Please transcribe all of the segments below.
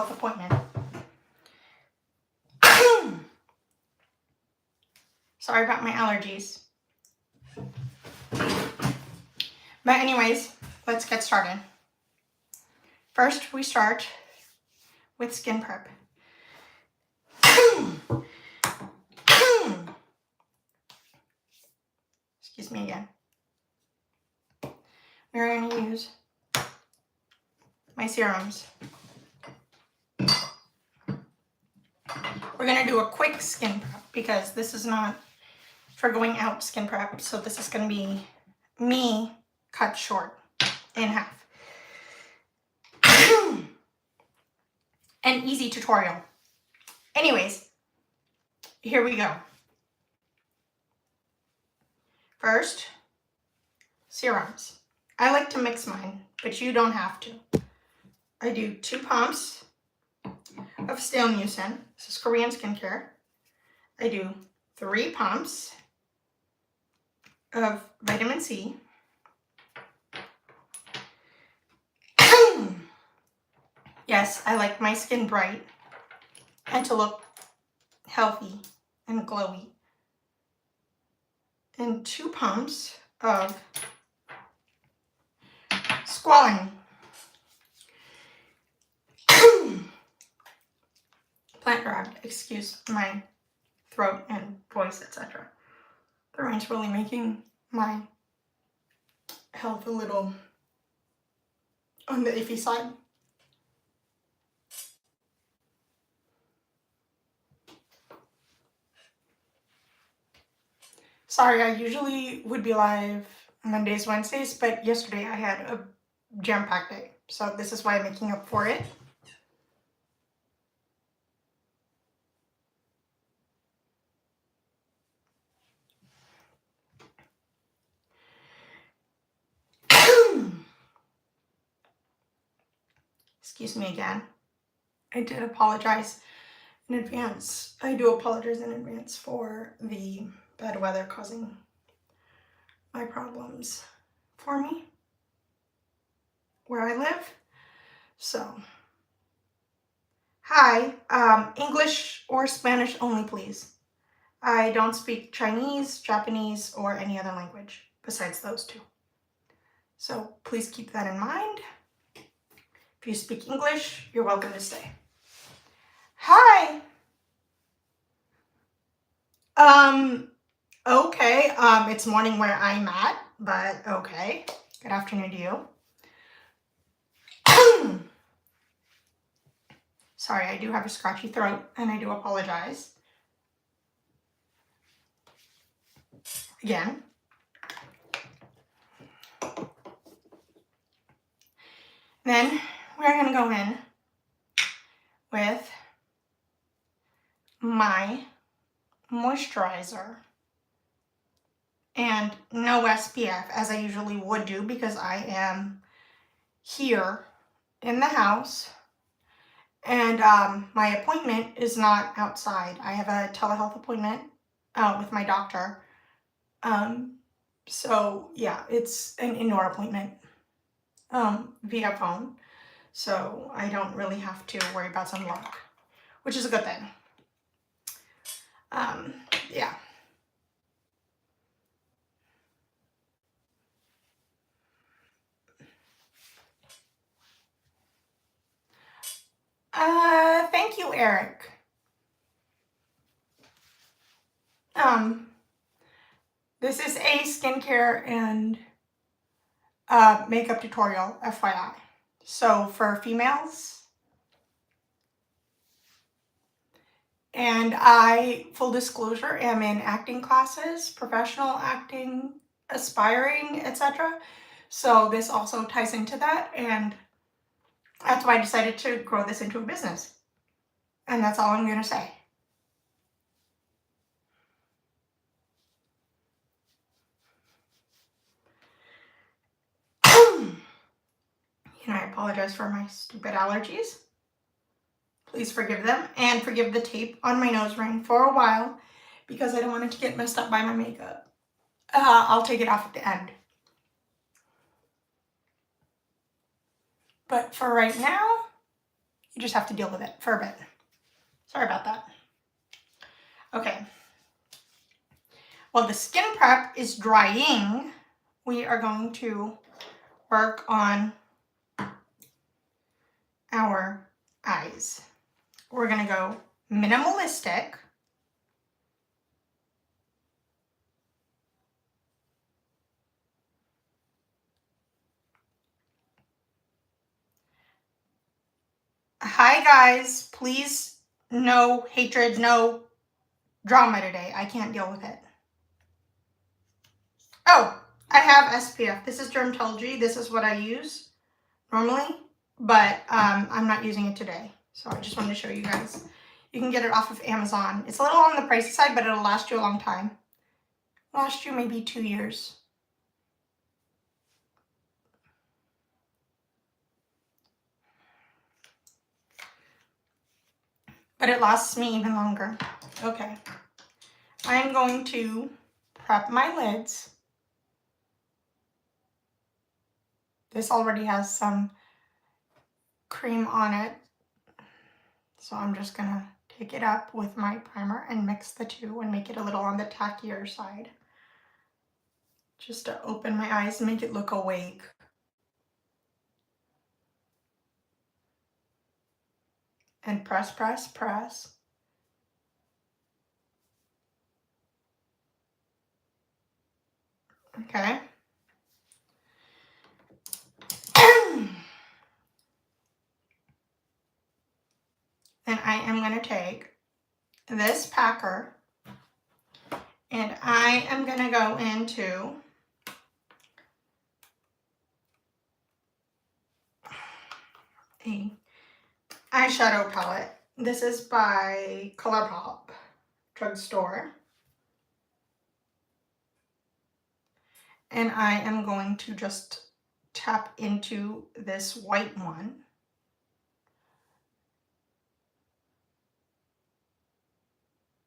appointment. Sorry about my allergies. But anyways, let's get started. First, we start with skin prep. Excuse me again. We're going to use my serums. We're going to do a quick skin prep because this is not for going out skin prep. So this is going to be me cut short in half. An easy tutorial. Anyways, here we go. First, serums. I like to mix mine, but you don't have to. I do 2 pumps of stale mucin. This is Korean skincare. I do 3 pumps of vitamin C. Yes, I like my skin bright and to look healthy and glowy. And 2 pumps of squalane. Plant derived, excuse my throat and voice, etc. The rain's really making my health a little on the iffy side. Sorry, I usually would be live Mondays, Wednesdays, but yesterday I had a jam-packed day. So this is why I'm making up for it. Excuse me again. I did apologize in advance. I do apologize in advance for the bad weather causing my problems for me where I live. So, hi, English or Spanish only, please. I don't speak Chinese, Japanese, or any other language besides those 2. So please keep that in mind. If you speak English, you're welcome to stay. Hi. Okay, it's morning where I'm at, but okay. Good afternoon to you. Sorry, I do have a scratchy throat, and I do apologize. Again. Then we're going to go in with my moisturizer and no SPF as I usually would do because I am here in the house and my appointment is not outside. I have a telehealth appointment with my doctor. So yeah, it's an indoor appointment via phone. So I don't really have to worry about sunblock, which is a good thing. Yeah. Thank you, Eric. This is a skincare and makeup tutorial, FYI. So for females, and I, full disclosure, am in acting classes, professional acting, aspiring, etc. So this also ties into that, and that's why I decided to grow this into a business. And that's all I'm going to say. And I apologize for my stupid allergies. Please forgive them and forgive the tape on my nose ring for a while because I don't want it to get messed up by my makeup. I'll take it off at the end. But for right now, You just have to deal with it for a bit. Sorry about that. Okay. While the skin prep is drying, we are going to work on our eyes. We're going to go minimalistic. Hi guys, please no hatred, no drama today. I can't deal with it. Oh, I have SPF. This is Dermatology. This is what I use normally, but I'm not using it today. So I just wanted to show you guys. You can get it off of Amazon. It's a little on the pricey side, but it'll last you a long time. Last you maybe 2 years. But it lasts me even longer. Okay. I'm going to prep my lids. This already has some cream on it. So I'm just gonna take it up with my primer and mix the two and make it a little on the tackier side. Just to open my eyes and make it look awake. And press, press, press. Okay. Then I am going to take this packer and I am going to go into a eyeshadow palette. This is by ColourPop drugstore. And I am going to just tap into this white one.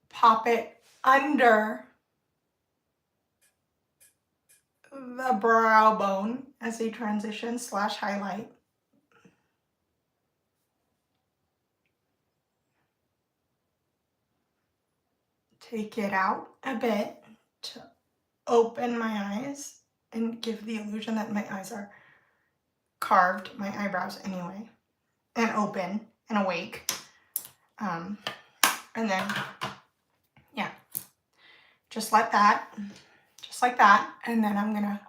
Pop it under the brow bone as a transition / highlight. Take it out a bit to open my eyes and give the illusion that my eyes are carved, my eyebrows anyway, and open and awake. And then, yeah, just like that, and then I'm gonna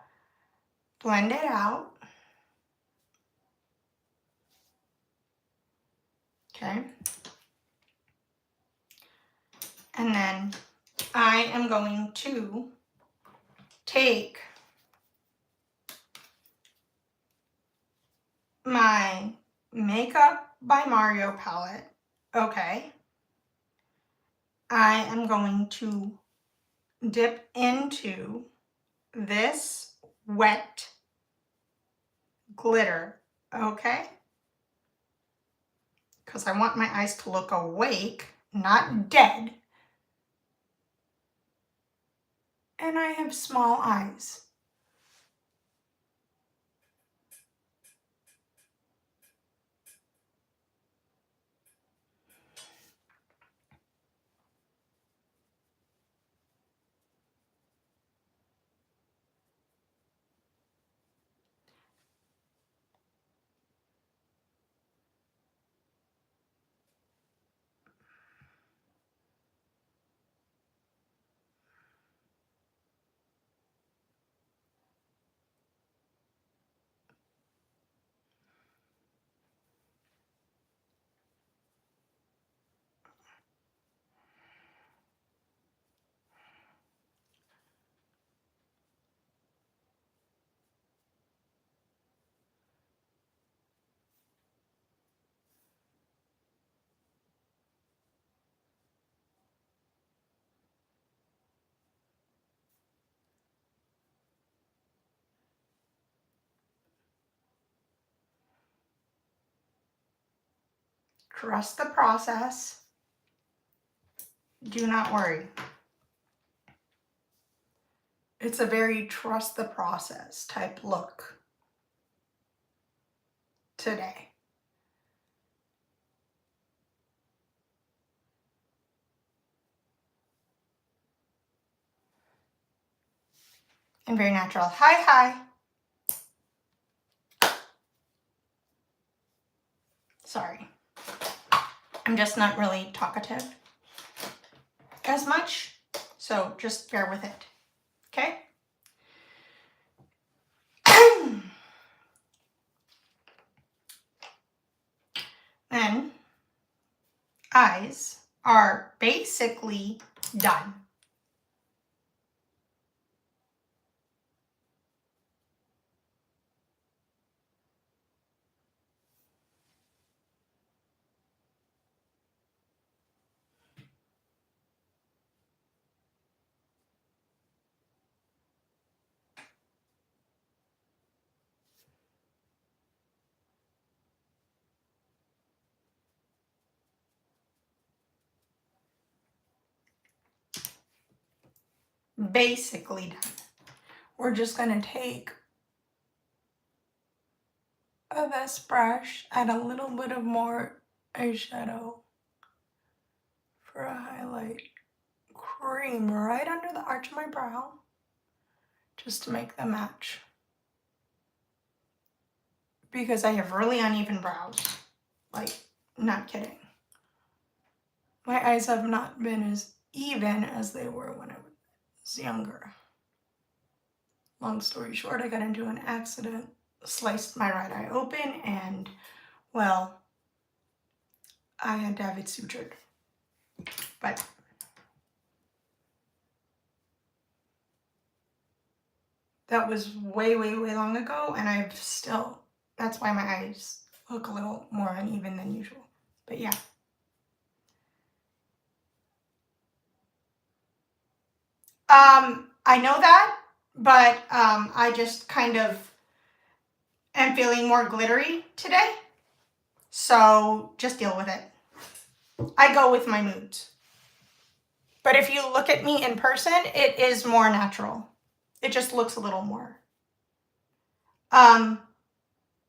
blend it out. Okay. And then I am going to take my Makeup by Mario palette. Okay. I am going to dip into this wet glitter. Okay. Because I want my eyes to look awake, not dead. And I have small eyes. Trust the process. Do not worry. It's a very trust the process type look today. and very natural. Hi. Sorry. I'm just not really talkative as much, so just bear with it, okay? Then, eyes are basically done. Basically done. We're just gonna take this brush, add a little bit of more eyeshadow for a highlight cream right under the arch of my brow, just to make them match. Because I have really uneven brows, like, not kidding. My eyes have not been as even as they were when I was younger. Long story short, I got into an accident, sliced my right eye open, and, well, I had to have it sutured. But that was way long ago, and I've still, that's why my eyes look a little more uneven than usual. But yeah. I know that, but I just kind of am feeling more glittery today. So just deal with it. I go with my moods. But if you look at me in person, it is more natural. It just looks a little more.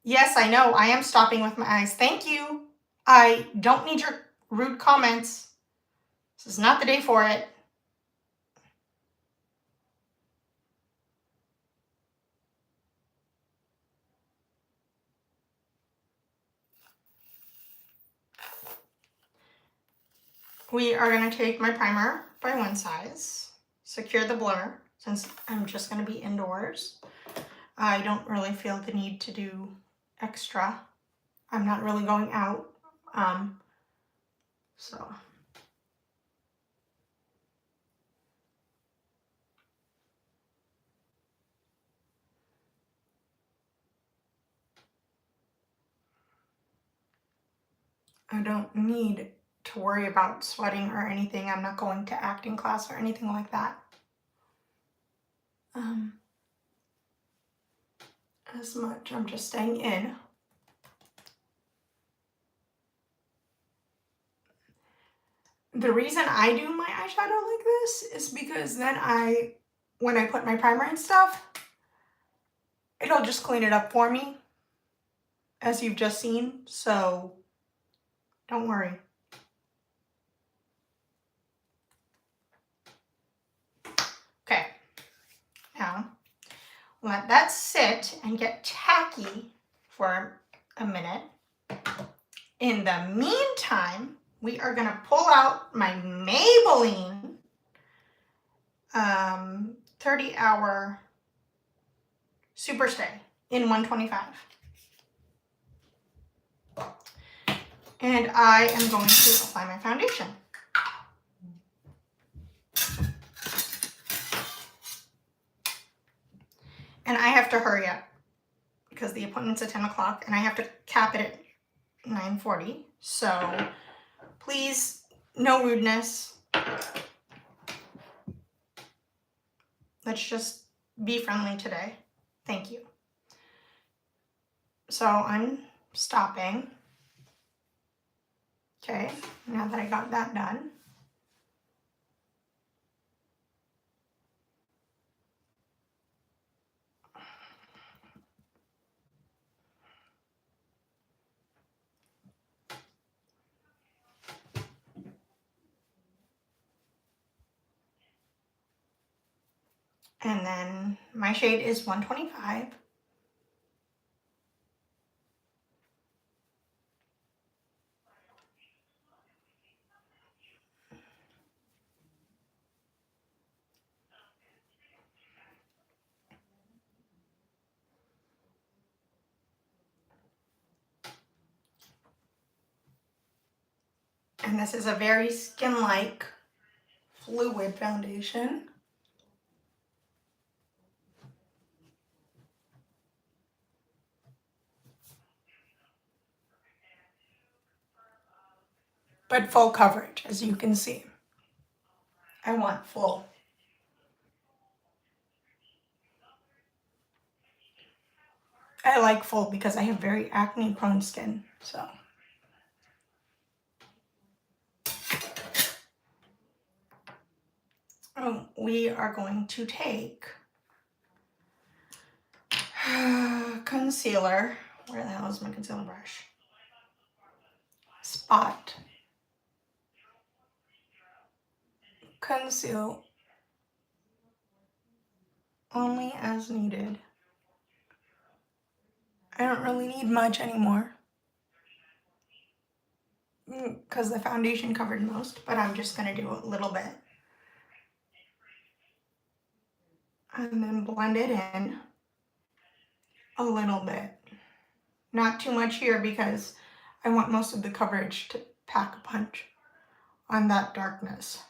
Yes, I know. I am stopping with my eyes. Thank you. I don't need your rude comments. This is not the day for it. We are going to take my primer by one size, secure the blur, since I'm just going to be indoors. I don't really feel the need to do extra. I'm not really going out. So I don't need to worry about sweating or anything. I'm not going to acting class or anything like that. As much. I'm just staying in. The reason I do my eyeshadow like this is because then when I put my primer and stuff, it'll just clean it up for me, as you've just seen, so don't worry. Okay, now let that sit and get tacky for a minute. In the meantime, we are going to pull out my Maybelline 30-hour Super Stay in 125. And I am going to apply my foundation. And I have to hurry up because the appointment's at 10 o'clock and I have to cap it at 9:40. So please, no rudeness. Let's just be friendly today. Thank you. So I'm stopping. Okay, now that I got that done. And then my shade is 125. And this is a very skin-like fluid foundation. But full coverage, as you can see. I want full. I like full because I have very acne prone skin, so. We are going to take concealer. Where the hell is my concealer brush? Spot. Conceal only as needed. I don't really need much anymore because the foundation covered most, but I'm just going to do a little bit. And then blend it in a little bit. Not too much here because I want most of the coverage to pack a punch on that darkness.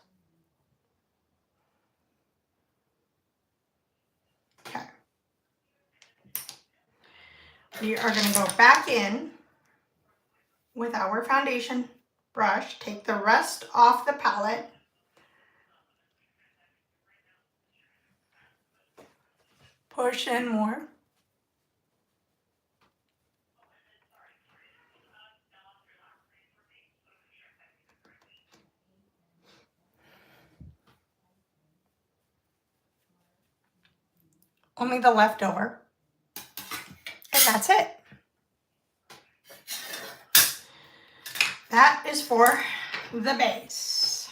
Okay. We are going to go back in with our foundation brush, take the rest off the palette, push in more, only the leftover, and that's it. That is for the base.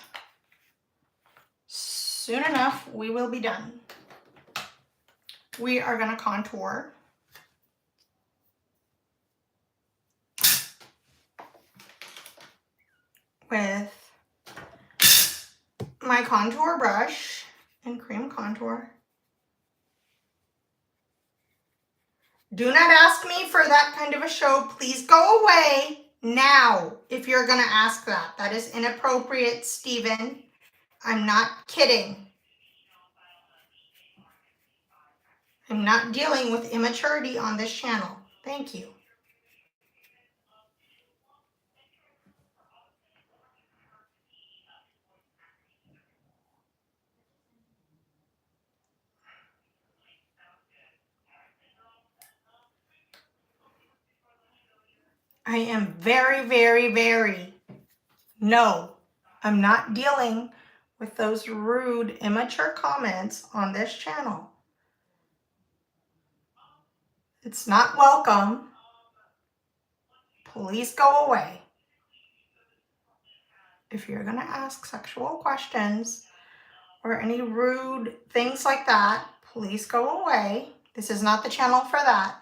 Soon enough, we will be done. We are going to contour with my contour brush and cream contour. Do not ask me for that kind of a show. Please go away now if you're going to ask that. That is inappropriate, Steven. I'm not kidding. I'm not dealing with immaturity on this channel. Thank you. I am very, very, very, no, I'm not dealing with those rude, immature comments on this channel. It's not welcome. Please go away. If you're going to ask sexual questions or any rude things like that, please go away. This is not the channel for that.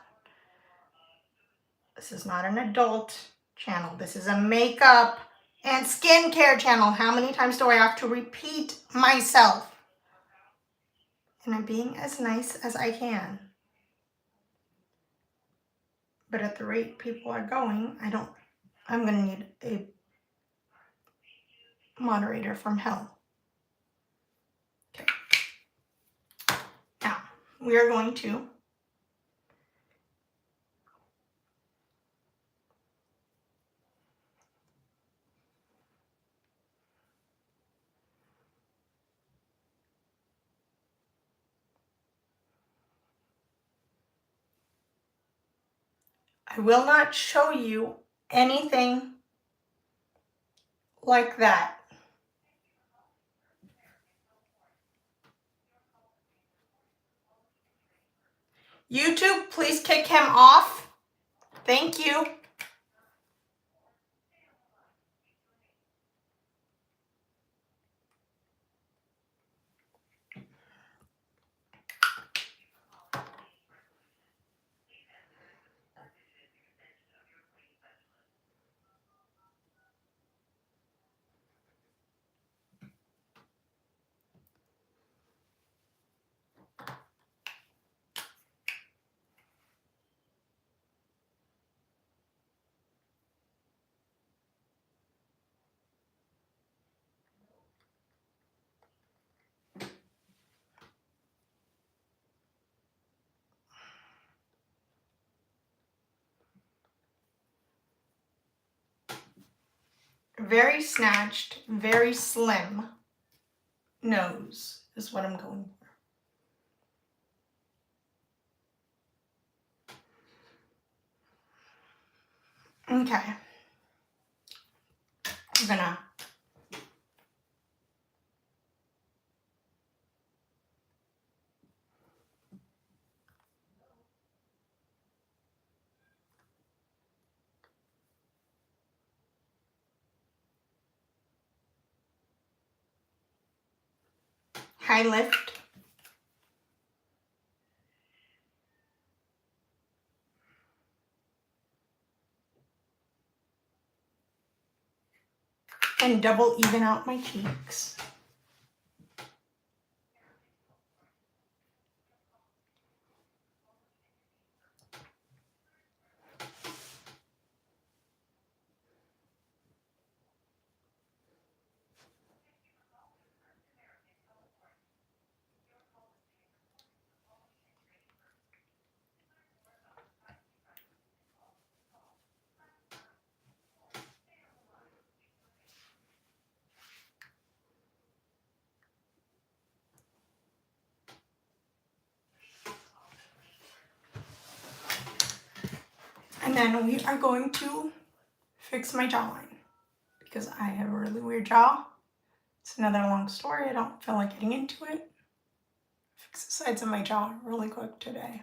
This is not an adult channel. This is a makeup and skincare channel. How many times do I have to repeat myself? And I'm being as nice as I can. But at the rate people are going, I'm going to need a moderator from hell. Okay. Now, we are going to I will not show you anything like that. YouTube, please kick him off. Thank you. very snatched, very slim nose is what I'm going for. Okay. I'm gonna high lift. And double even out my cheeks. And then we are going to fix my jawline because I have a really weird jaw. It's another long story. I don't feel like getting into it. Fix the sides of my jaw really quick today.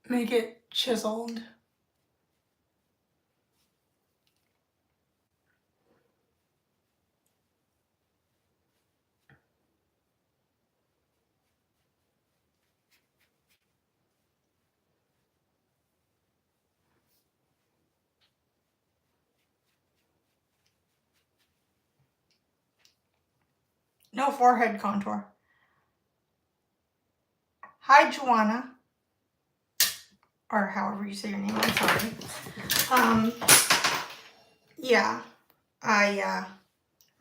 Make it chiseled. No forehead contour. Hi, Joanna. Or however you say your name, I'm sorry. Yeah, I'm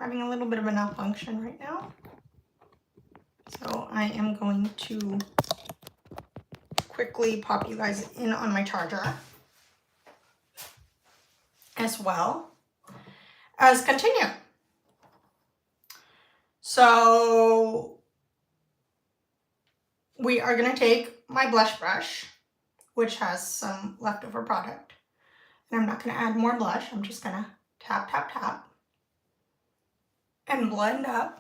having a little bit of a malfunction right now. So I am going to quickly pop you guys in on my charger as well as continue. So we are going to take my blush brush, which has some leftover product, and I'm not going to add more blush. I'm just going to tap, tap, tap and blend up.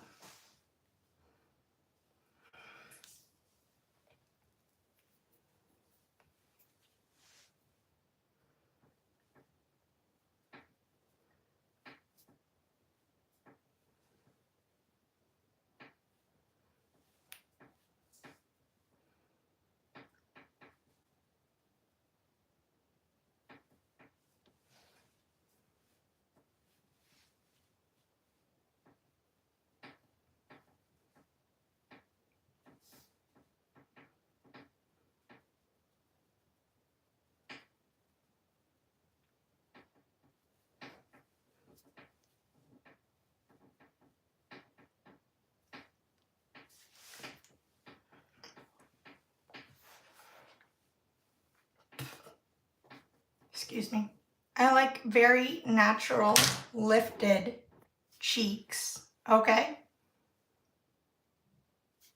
Excuse me. I like very natural lifted cheeks, okay?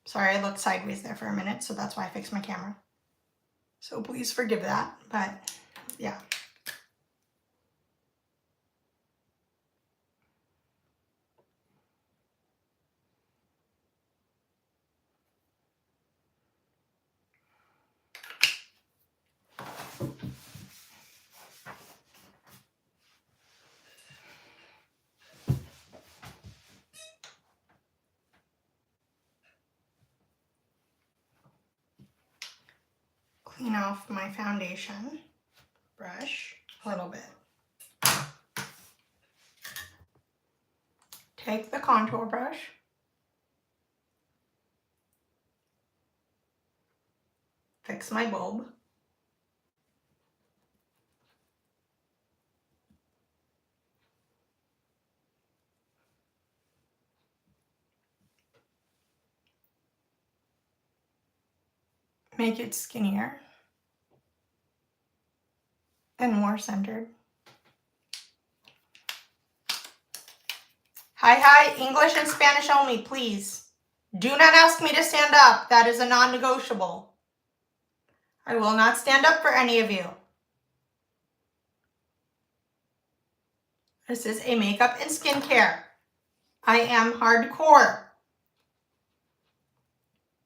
Sorry, I looked sideways there for a minute, so that's why I fixed my camera. So please forgive that, but yeah. Clean off my foundation brush a little bit. Take the contour brush, fix my bulb, make it skinnier and more centered. Hi, English and Spanish only, please. Do not ask me to stand up. That is a non-negotiable. I will not stand up for any of you. This is a makeup and skincare. I am hardcore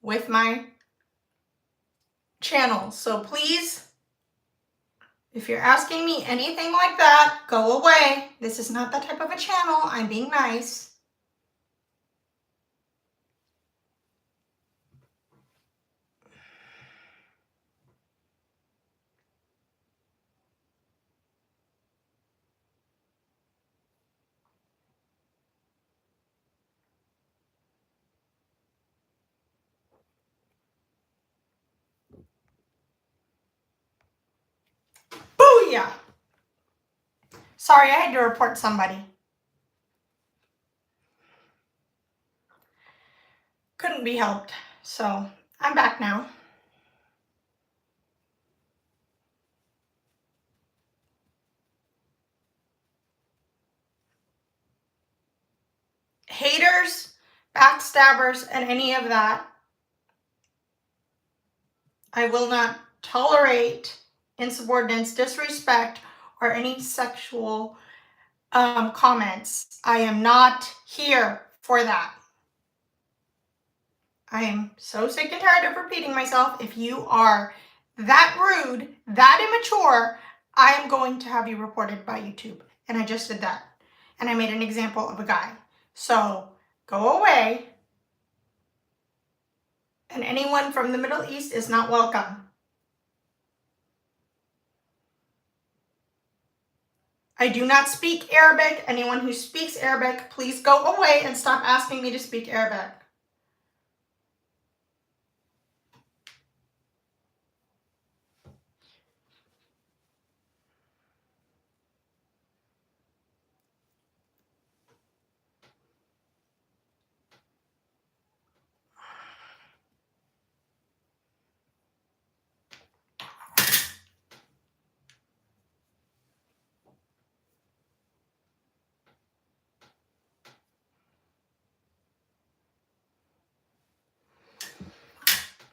with my channel. So please, if you're asking me anything like that, go away. This is not that type of a channel. I'm being nice. Booyah! Sorry, I had to report somebody. Couldn't be helped. So I'm back now. Haters, backstabbers, and any of that, I will not tolerate insubordinance, disrespect, or any sexual comments. I am not here for that. I am so sick and tired of repeating myself. If you are that rude, that immature, I am going to have you reported by YouTube. And I just did that. And I made an example of a guy. So go away. And anyone from the Middle East is not welcome. I do not speak Arabic. Anyone who speaks Arabic, please go away and stop asking me to speak Arabic.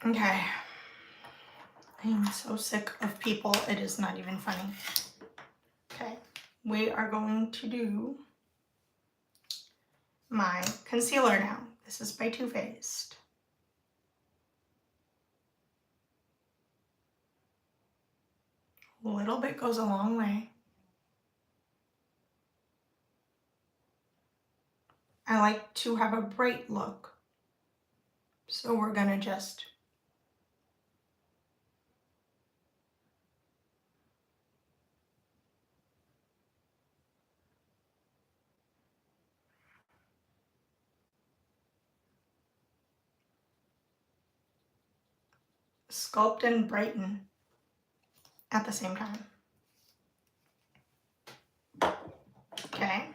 Okay. I am so sick of people. It is not even funny. Okay. We are going to do my concealer now. This is by Too Faced. A little bit goes a long way. I like to have a bright look. So we're gonna just sculpt and brighten at the same time. Okay.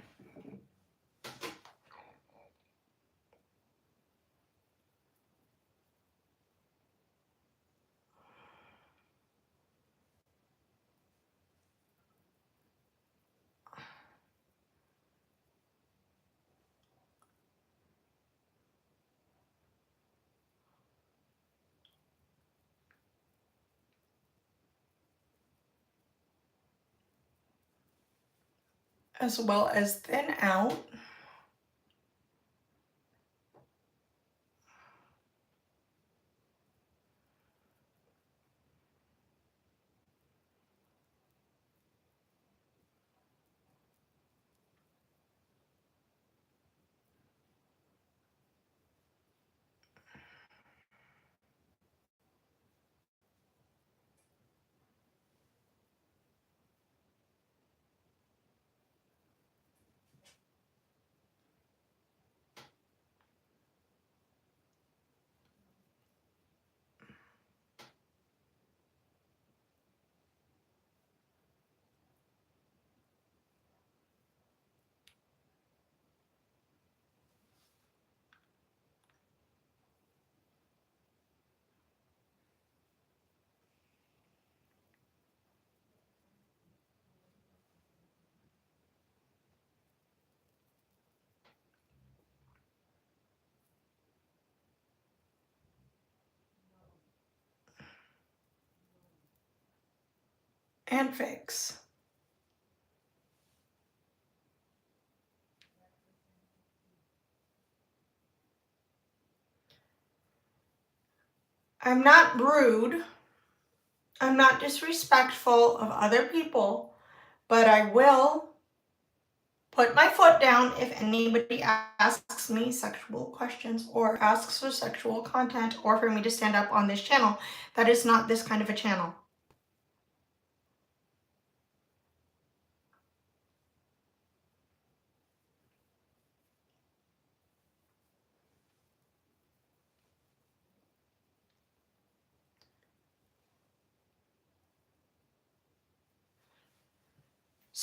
As well as thin out. and fix. I'm not rude. I'm not disrespectful of other people, but I will put my foot down if anybody asks me sexual questions or asks for sexual content or for me to stand up on this channel. That is not this kind of a channel.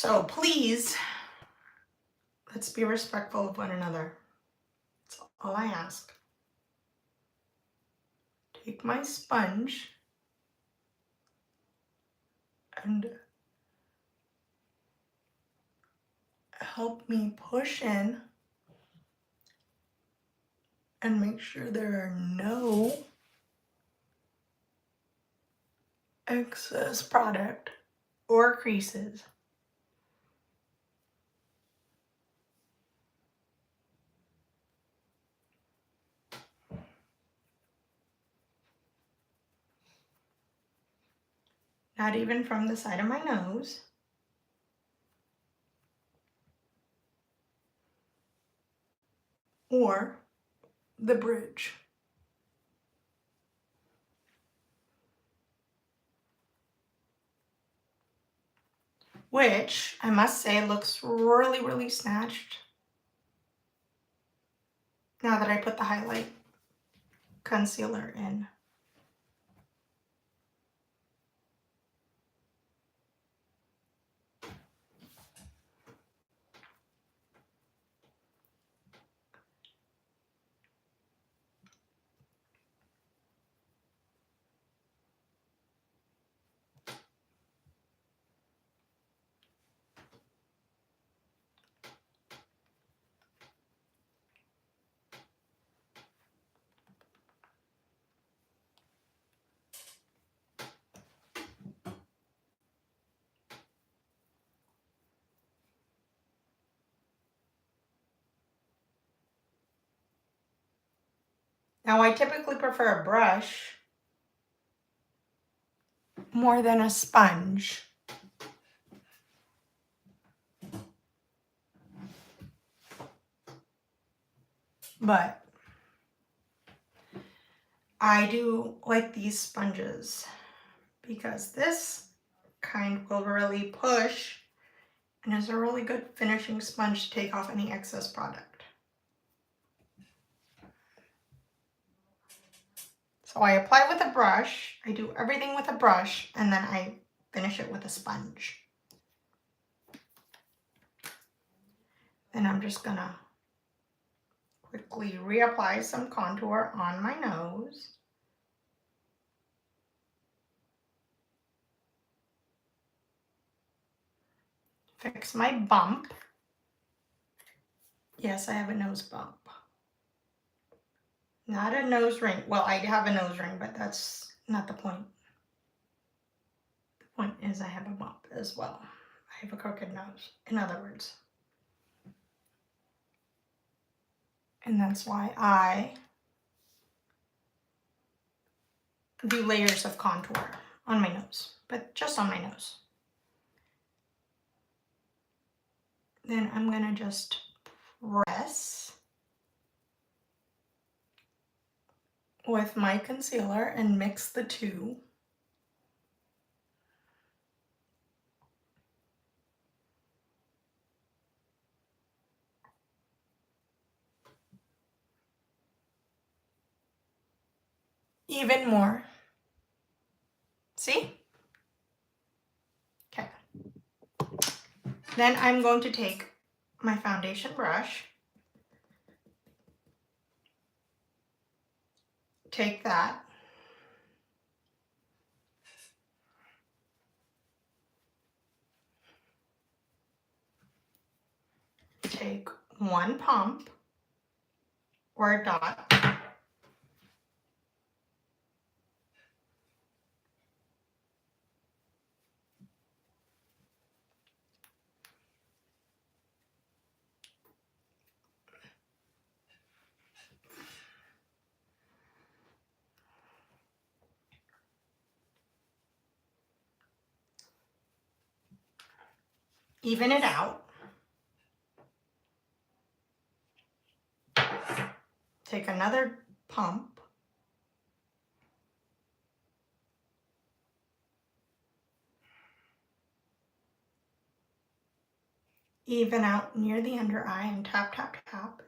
So please, let's be respectful of one another. That's all I ask. Take my sponge and help me push in and make sure there are no excess product or creases. Not even from the side of my nose. Or the bridge. Which, I must say, looks really, really snatched now that I put the highlight concealer in. Now, I typically prefer a brush more than a sponge. But I do like these sponges because this kind will really push and is a really good finishing sponge to take off any excess product. So I apply with a brush, I do everything with a brush, and then I finish it with a sponge. Then I'm just gonna quickly reapply some contour on my nose. Fix my bump. Yes, I have a nose bump. Not a nose ring. Well, I have a nose ring, but that's not the point. The point is I have a bump as well. I have a crooked nose, in other words. And that's why I do layers of contour on my nose, but just on my nose. Then I'm gonna just press with my concealer and mix the two. Even more. See? Okay. Then I'm going to take my foundation brush, take that, take one pump or a dot, even it out. Take another pump. Even out near the under eye and tap, tap, tap.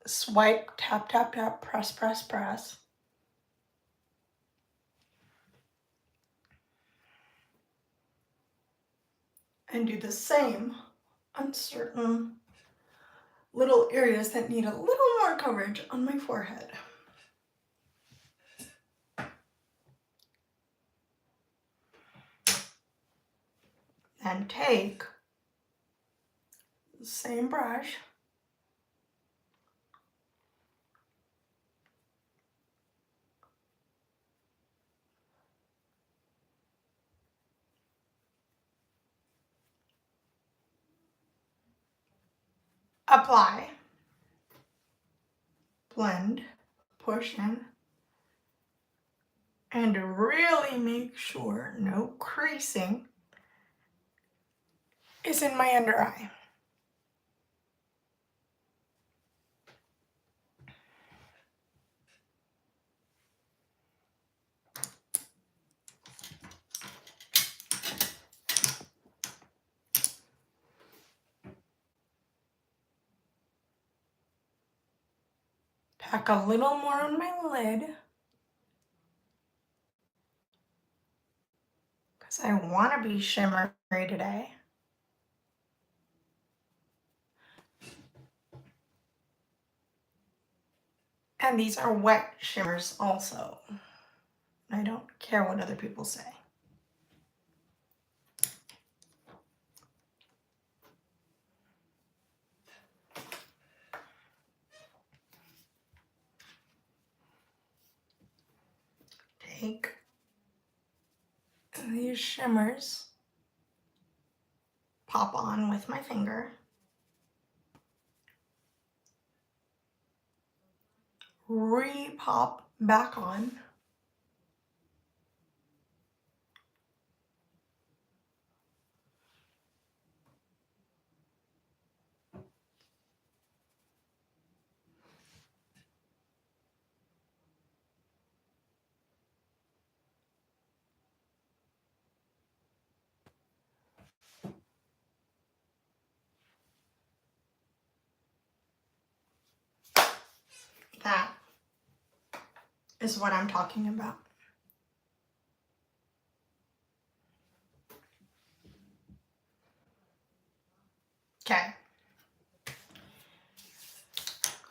Swipe, tap, tap, tap, press, press, press. And do the same on certain little areas that need a little more coverage on my forehead. And take the same brush apply, blend, push in, and really make sure no creasing is in my under eye. Pack a little more on my lid because I want to be shimmery today. And these are wet shimmers also. I don't care what other people say. Take these shimmers, pop on with my finger, re-pop back on, that is what I'm talking about. Okay.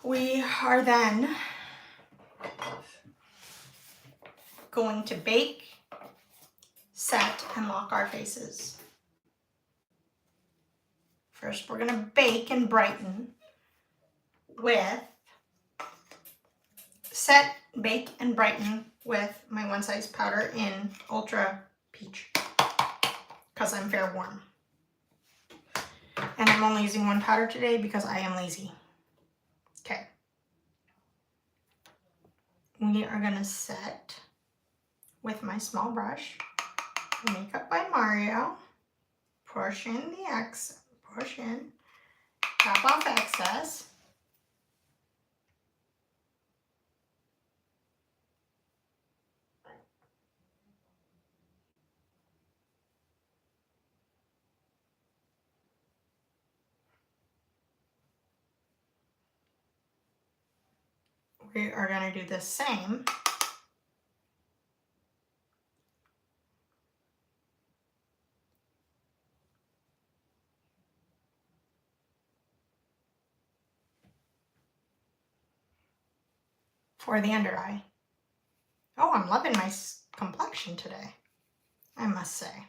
We are then going to bake, set, and lock our faces. First, we're gonna bake and brighten with, set, bake, and brighten with my One Size powder in Ultra Peach, because I'm fair warm. And I'm only using one powder today because I am lazy. Okay. We are gonna set with my small brush, Makeup by Mario, push in the X, push in, tap off excess. We are gonna do the same for the under eye. Oh, I'm loving my complexion today, I must say.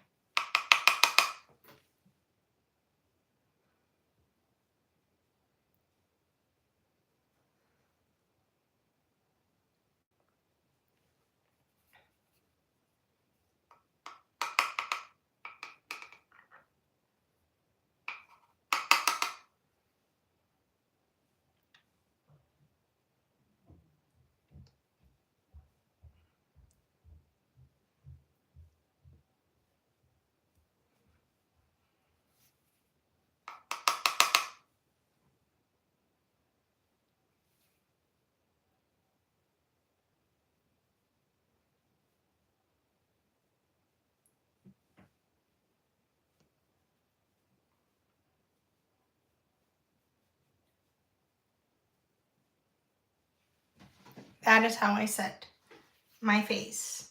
that is how I set my face.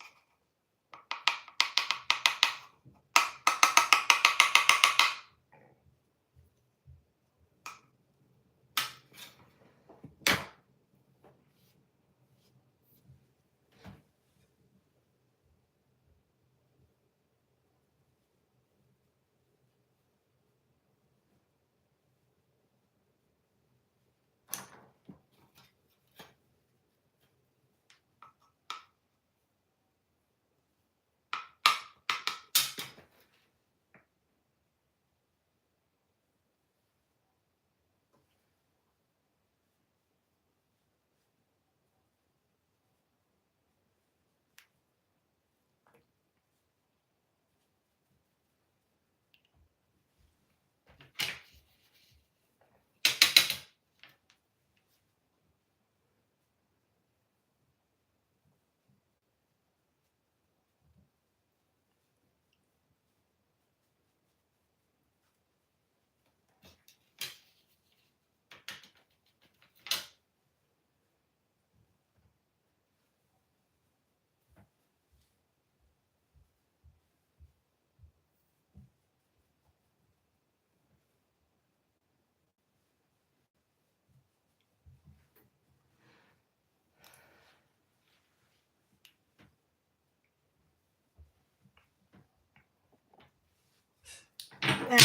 Then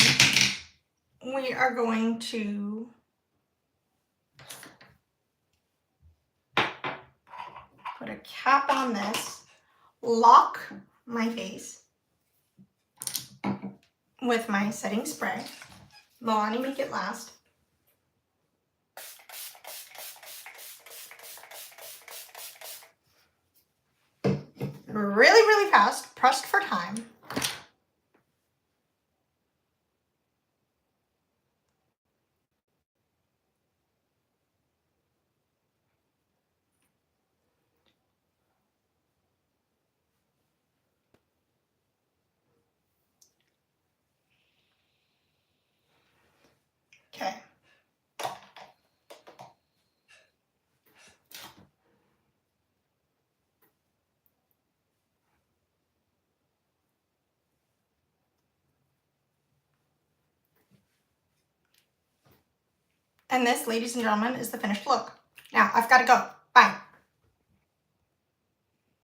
we are going to put a cap on this, lock my face with my setting spray. Milani, make it last. Really, really fast, pressed for time. Okay. And this, ladies and gentlemen, is the finished look. Now, I've got to go. Bye.